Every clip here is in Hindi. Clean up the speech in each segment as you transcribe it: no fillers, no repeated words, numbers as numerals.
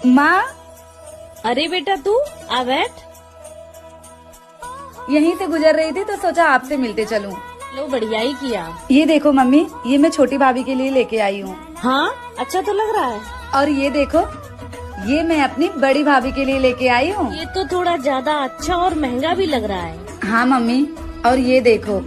माँ, अरे बेटा तू आ बैठ। यहीं से गुजर रही थी तो सोचा आपसे मिलते चलूं। लो बढ़िया ही किया। ये देखो मम्मी, ये मैं छोटी भाभी के लिए लेके आई हूँ। हाँ अच्छा तो लग रहा है। और ये देखो, ये मैं अपनी बड़ी भाभी के लिए लेके आई हूँ। ये तो थोड़ा ज्यादा अच्छा और महंगा भी लग रहा है। हाँ मम्मी, और ये देखो,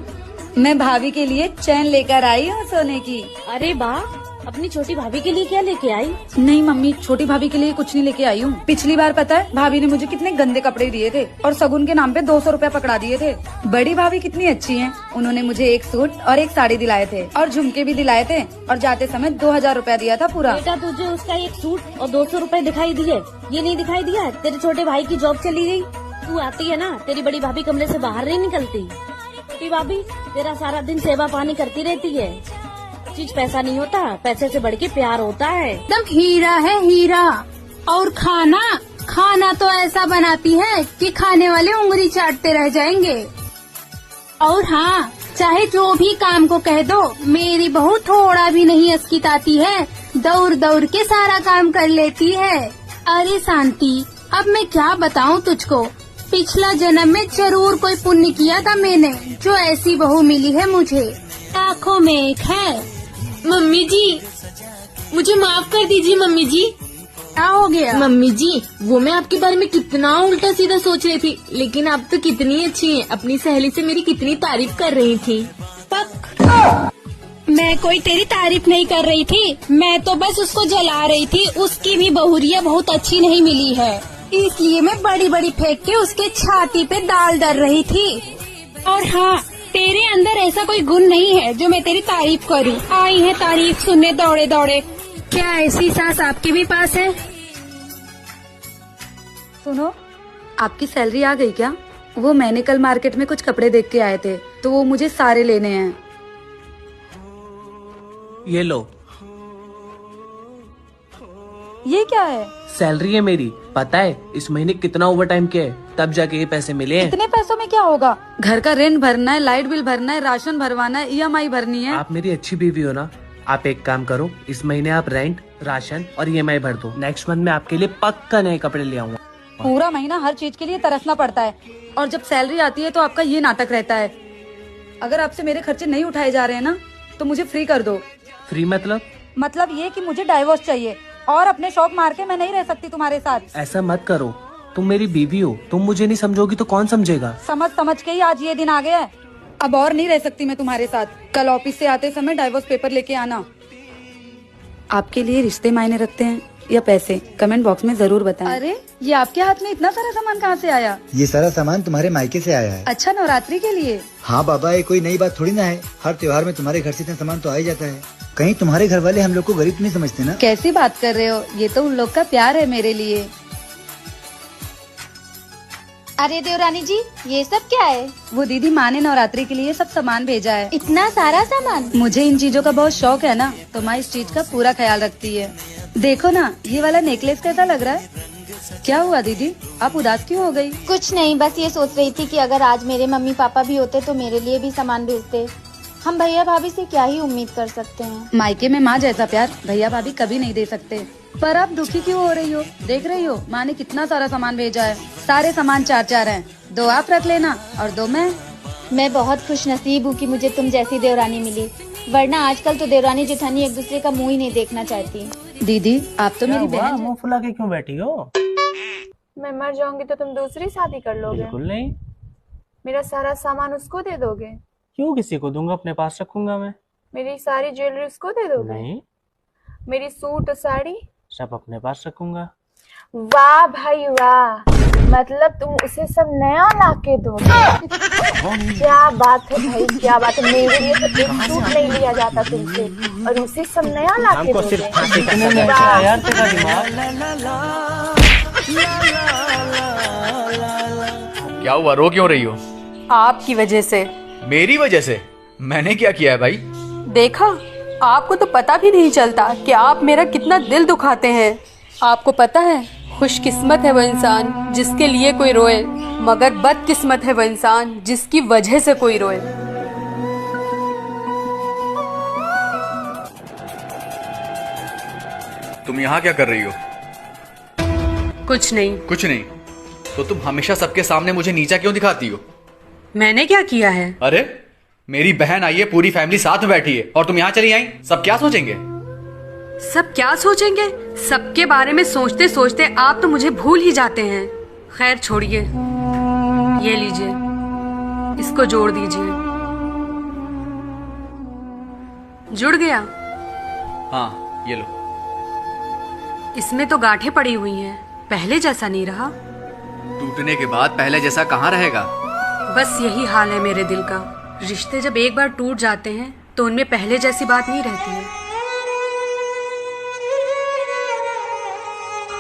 मैं भाभी के लिए चैन लेकर आई हूँ सोने की। अरे वाह, अपनी छोटी भाभी के लिए क्या लेके आई? नहीं मम्मी, छोटी भाभी के लिए कुछ नहीं लेके आई हूँ। पिछली बार पता है भाभी ने मुझे कितने गंदे कपड़े दिए थे और शगुन के नाम पे 200 रुपया पकड़ा दिए थे। बड़ी भाभी कितनी अच्छी हैं, उन्होंने मुझे एक सूट और एक साड़ी दिलाए थे और झुमके भी दिलाए थे और जाते समय 2000 रुपया दिया था पूरा। बेटा तुझे उसका एक सूट और 200 रुपए दिखाई दिए, ये नहीं दिखाई दिया तेरे छोटे भाई की जॉब चली गई। तू आती है ना, तेरी बड़ी भाभी कमरे से बाहर नहीं निकलती। छोटी भाभी तेरा सारा दिन सेवा पानी करती रहती है। चीज पैसा नहीं होता, पैसे से बढ़ के प्यार होता है। एकदम हीरा है हीरा। और खाना खाना तो ऐसा बनाती है कि खाने वाले उंगली चाटते रह जाएंगे। और हाँ, चाहे जो भी काम को कह दो, मेरी बहू थोड़ा भी नहीं अस्किताती है, दौड़ दौड़ के सारा काम कर लेती है। अरे शांति, अब मैं क्या बताऊँ तुझको, पिछला जन्म में जरूर कोई पुण्य किया था मैंने, जो ऐसी बहू मिली है मुझे। लाखों में एक है। मम्मी जी, मुझे माफ कर दीजिए मम्मी जी। क्या हो गया? मम्मी जी, वो मैं आपके बारे में कितना उल्टा सीधा सोच रही थी, लेकिन आप तो कितनी अच्छी हैं। अपनी सहेली से मेरी कितनी तारीफ कर रही थी। मैं कोई तेरी तारीफ नहीं कर रही थी, मैं तो बस उसको जला रही थी। उसकी भी बहुरिया बहुत अच्छी नहीं मिली है, इसलिए मैं बड़ी बड़ी फेंक के उसके छाती पे दाल डर रही थी। और हाँ, तेरे अंदर ऐसा कोई गुण नहीं है जो मैं तेरी तारीफ करूं। आई है तारीफ सुनने दौड़े दौड़े। क्या ऐसी सास आपके भी पास है? सुनो, आपकी सैलरी आ गई क्या? वो मैंने कल मार्केट में कुछ कपड़े देख के आए थे, तो वो मुझे सारे लेने हैं। ये लो। ये क्या है? सैलरी है मेरी। पता है इस महीने कितना ओवर टाइम किया है, तब जाके ये पैसे मिले हैं। इतने पैसों में क्या होगा? घर का रेंट भरना है, लाइट बिल भरना है, राशन भरवाना है, EMI भरनी है। आप मेरी अच्छी बीवी हो ना, आप एक काम करो, इस महीने आप रेंट, राशन और EMI भर दो। नेक्स्ट मंथ में आपके लिए पक्का नए कपड़े ले आऊंगा। पूरा महीना हर चीज के लिए तरसना पड़ता है, और जब सैलरी आती है तो आपका ये नाटक रहता है। अगर आपसे मेरे खर्चे नहीं उठाए जा रहे हैं ना, तो मुझे फ्री कर दो। फ्री मतलब? मतलब ये कि मुझे डाइवोर्स चाहिए, और अपने शौक मार के मैं नहीं रह सकती तुम्हारे साथ। ऐसा मत करो, तुम मेरी बीवी हो, तुम मुझे नहीं समझोगी तो कौन समझेगा। समझ के ही आज ये दिन आ गया है। अब और नहीं रह सकती मैं तुम्हारे साथ। कल ऑफिस से आते समय डाइवोर्स पेपर लेके आना। आपके लिए रिश्ते मायने रखते हैं या पैसे? कमेंट बॉक्स में जरूर बताएं। अरे, ये आपके हाथ में इतना सारा सामान कहाँ से आया? ये सारा सामान तुम्हारे मायके से आया है। अच्छा, नवरात्रि के लिए? हाँ बाबा, ये कोई नई बात थोड़ी ना है। हर त्योहार में तुम्हारे घर से इतना सामान तो आ ही जाता है। कहीं तुम्हारे घर वाले हम लोग को गरीब नहीं समझते ना? कैसी बात कर रहे हो, ये तो उन लोग का प्यार है मेरे लिए। अरे देवरानी जी, ये सब क्या है? वो दीदी माँ ने नवरात्रि के लिए सब सामान भेजा है। इतना सारा सामान? मुझे इन चीजों का बहुत शौक है ना, तो माँ इस चीज का पूरा ख्याल रखती है। देखो ना, ये वाला नेकलेस कैसा लग रहा है? क्या हुआ दीदी, आप उदास क्यों हो गई? कुछ नहीं, बस ये सोच रही थी कि अगर आज मेरे मम्मी पापा भी होते तो मेरे लिए भी सामान भेजते। हम भैया भाभी से क्या ही उम्मीद कर सकते हैं। मायके में माँ जैसा प्यार भैया भाभी कभी नहीं दे सकते। पर आप दुखी क्यों हो रही हो? देख रही हो माँ ने कितना सारा सामान भेजा है। सारे सामान 4-4 हैं, 2 आप रख लेना और 2 मैं बहुत खुश नसीब हूँ कि मुझे तुम जैसी देवरानी मिली, वरना आजकल तो देवरानी जेठानी एक दूसरे का मुँह ही नहीं देखना चाहती। दीदी, आप तो मेरी बहन। मुंह फुला के क्यों बैठी हो? मैं मर जाऊंगी तो तुम दूसरी शादी कर लोगे? बिल्कुल नहीं। मेरा सारा सामान उसको दे दोगे? क्यों किसी को दूंगा, अपने पास रखूंगा मैं। मेरी सारी ज्वेलरी उसको दे दोगे? नहीं, मेरी सूट और साड़ी सब अपने पास रखूंगा। वाह भाई वाह, मतलब तुम उसे सब नया ला के दोगे? क्या बात है भाई, क्या बात है। मेरे लिए तो एक सूट नहीं लिया जाता तुमसे, और उसे सब नया ला के दोगे? यार तेरा दिमाग। क्या हुआ, रो क्यों रही हो? आपकी वजह से। मेरी वजह से? मैंने क्या किया है भाई? देखा, आपको तो पता भी नहीं चलता कि आप मेरा कितना दिल दुखाते हैं। आपको पता है, खुशकिस्मत है वो इंसान जिसके लिए कोई रोए, मगर बदकिस्मत है वो इंसान जिसकी वजह से कोई रोए। तुम यहाँ क्या कर रही हो? कुछ नहीं। कुछ नहीं तो तुम हमेशा सबके सामने मुझे नीचा क्यों दिखाती हो? मैंने क्या किया है? अरे मेरी बहन आई है, पूरी फैमिली साथ में बैठी है और तुम यहाँ चली आई। सब क्या सोचेंगे? सब क्या सोचेंगे? सबके बारे में सोचते सोचते आप तो मुझे भूल ही जाते हैं। खैर छोड़िए, ये लीजिए, इसको जोड़ दीजिए। जुड़ गया? हाँ ये लो। इसमें तो गांठें पड़ी हुई हैं, पहले जैसा नहीं रहा। टूटने के बाद पहले जैसा कहाँ रहेगा? बस यही हाल है मेरे दिल का। रिश्ते जब एक बार टूट जाते हैं तो उनमें पहले जैसी बात नहीं रहती है।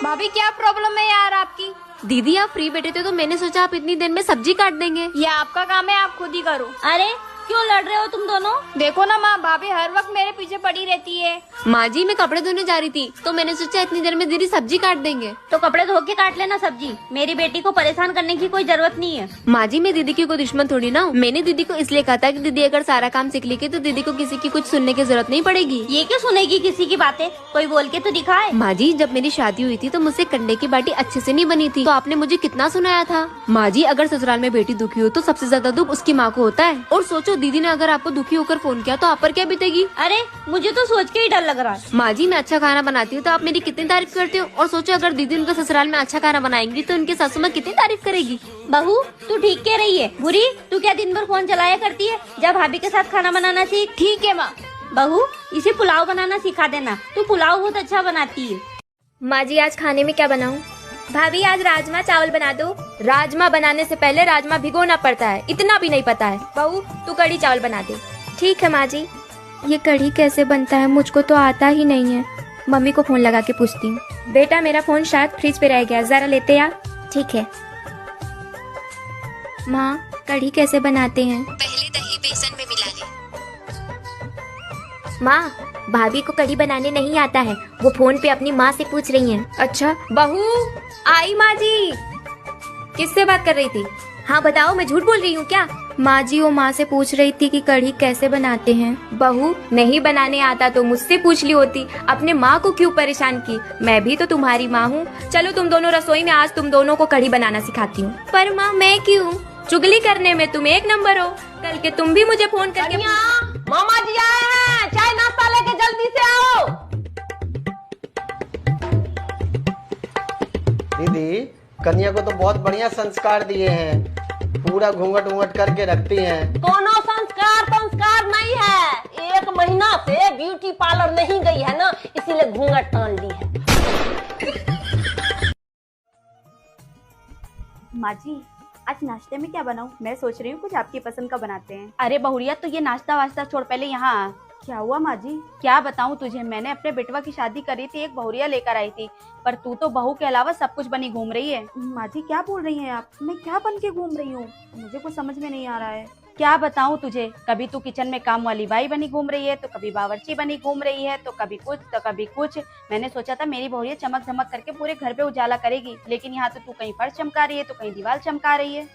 भाभी क्या प्रॉब्लम है यार आपकी? दीदी आप फ्री बैठे थे तो मैंने सोचा आप इतनी देर में सब्जी काट देंगे। ये आपका काम है, आप खुद ही करो। अरे क्यों लड़ रहे हो तुम दोनों? देखो ना माँ, भाभी हर वक्त मेरे पीछे पड़ी रहती है। माँ जी मैं कपड़े धोने जा रही थी तो मैंने सोचा इतनी देर में दीदी सब्जी काट देंगे। तो कपड़े धो के काट लेना सब्जी, मेरी बेटी को परेशान करने की कोई जरूरत नहीं है। माँ जी मैं दीदी की कोई दुश्मन थोड़ी ना हूँ। मैंने दीदी को इसलिए कहा था कि दीदी अगर सारा काम सीख लेगी तो दीदी को किसी की कुछ सुनने की जरूरत नहीं पड़ेगी। ये क्यों सुनेगी किसी की बातें? कोई बोल के तो दिखाए। माँ जी जब मेरी शादी हुई थी तो मुझसे कंडे की बाटी अच्छे से नहीं बनी थी, तो आपने मुझे कितना सुनाया था। माँ जी अगर ससुराल में बेटी दुखी हो तो सबसे ज्यादा दुख उसकी माँ को होता है। और सोचो दीदी ने अगर आपको दुखी होकर फोन किया तो आप पर क्या बीतेगी? अरे मुझे तो सोच के ही डर लग रहा है। माँ जी मैं अच्छा खाना बनाती हूँ तो आप मेरी कितनी तारीफ करती हो, और सोचो अगर दीदी उनके ससुराल में अच्छा खाना बनाएंगी तो उनकी सासू माँ कितनी तारीफ करेगी। बहू तू ठीक कह रही है। बुरी तू क्या दिन भर फोन चलाया करती है? जब भाभी के साथ खाना बनाना सीख। ठीक है माँ। बहू इसे पुलाव बनाना सिखा देना, तू पुलाव बहुत अच्छा बनाती है। माँ जी आज खाने में क्या बनाऊँ? भाभी आज राजमा चावल बना दो। राजमा बनाने से पहले राजमा भिगोना पड़ता है, इतना भी नहीं पता है। बहू तू कढ़ी चावल बना दे। ठीक है माँ जी। ये कढ़ी कैसे बनता है मुझको तो आता ही नहीं है। मम्मी को फोन लगा के पूछती हूँ। बेटा मेरा फोन शायद फ्रिज पे रह गया, जरा लेते आ। ठीक है। माँ कढ़ी कैसे बनाते हैं? पहले दही बेसन में मिला ले। माँ भाभी को कढ़ी बनाने नहीं आता है, वो फोन पे अपनी माँ से पूछ रही हैं। अच्छा बहू आई माँ जी। किससे बात कर रही थी? हाँ बताओ, मैं झूठ बोल रही हूँ क्या? माँ जी वो माँ से पूछ रही थी कि कढ़ी कैसे बनाते हैं। बहू नहीं बनाने आता तो मुझसे पूछ ली होती, अपने माँ को क्यों परेशान की? मैं भी तो तुम्हारी माँ हूँ। चलो तुम दोनों रसोई में, आज तुम दोनों को कढ़ी बनाना सिखाती हूँ। पर माँ मैं क्यों? चुगली करने में तुम एक नंबर हो। कल के तुम भी मुझे फोन करके मामा जी आए हैं, चाय नाश्ता लेके जल्दी से आओ। दीदी कन्या को तो बहुत बढ़िया संस्कार दिए हैं, पूरा घूंघट घूंघट करके रखती हैं। कोनो संस्कार नहीं है। 1 महीना से ब्यूटी पार्लर नहीं गई है ना, इसीलिए घूंघट तान ली है। माँ जी आज नाश्ते में क्या बनाऊं? मैं सोच रही हूँ कुछ आपकी पसंद का बनाते हैं। अरे बहुरिया तो ये नाश्ता वास्ता छोड़, पहले यहाँ आ। क्या हुआ माँ जी? क्या बताऊं तुझे, मैंने अपने बेटवा की शादी करी थी, एक बहुरिया लेकर आई थी, पर तू तो बहू के अलावा सब कुछ बनी घूम रही है। माँ जी क्या बोल रही हैं आप? मैं क्या बन के घूम रही हूँ? मुझे कुछ समझ में नहीं आ रहा है। क्या बताऊं तुझे, कभी तू किचन में काम वाली बाई बनी घूम रही है, तो कभी बावर्ची बनी घूम रही है, तो कभी कुछ तो कभी कुछ। मैंने सोचा था मेरी बहुरिया चमक धमक करके पूरे घर पे उजाला करेगी, लेकिन यहाँ तो तू कहीं फर्श चमका रही है तो कहीं दीवार चमका रही है।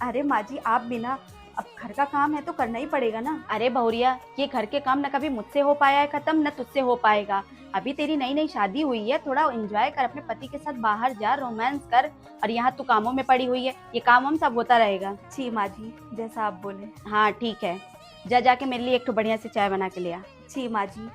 अरे माँ जी आप भी ना, अब घर का काम है तो करना ही पड़ेगा ना। अरे बहुरिया ये घर के काम न कभी मुझसे हो पाया है खत्म, न तुझसे हो पाएगा। अभी तेरी नई नई शादी हुई है, थोड़ा एंजॉय कर, अपने पति के साथ बाहर जा, रोमांस कर, और यहाँ तू कामों में पड़ी हुई है। ये काम हम सब होता रहेगा। जी माँ जी जैसा आप बोले। हाँ ठीक है, जा जाके मेरे लिए एक तो बढ़िया से चाय बना के ले आ। जी माँ जी।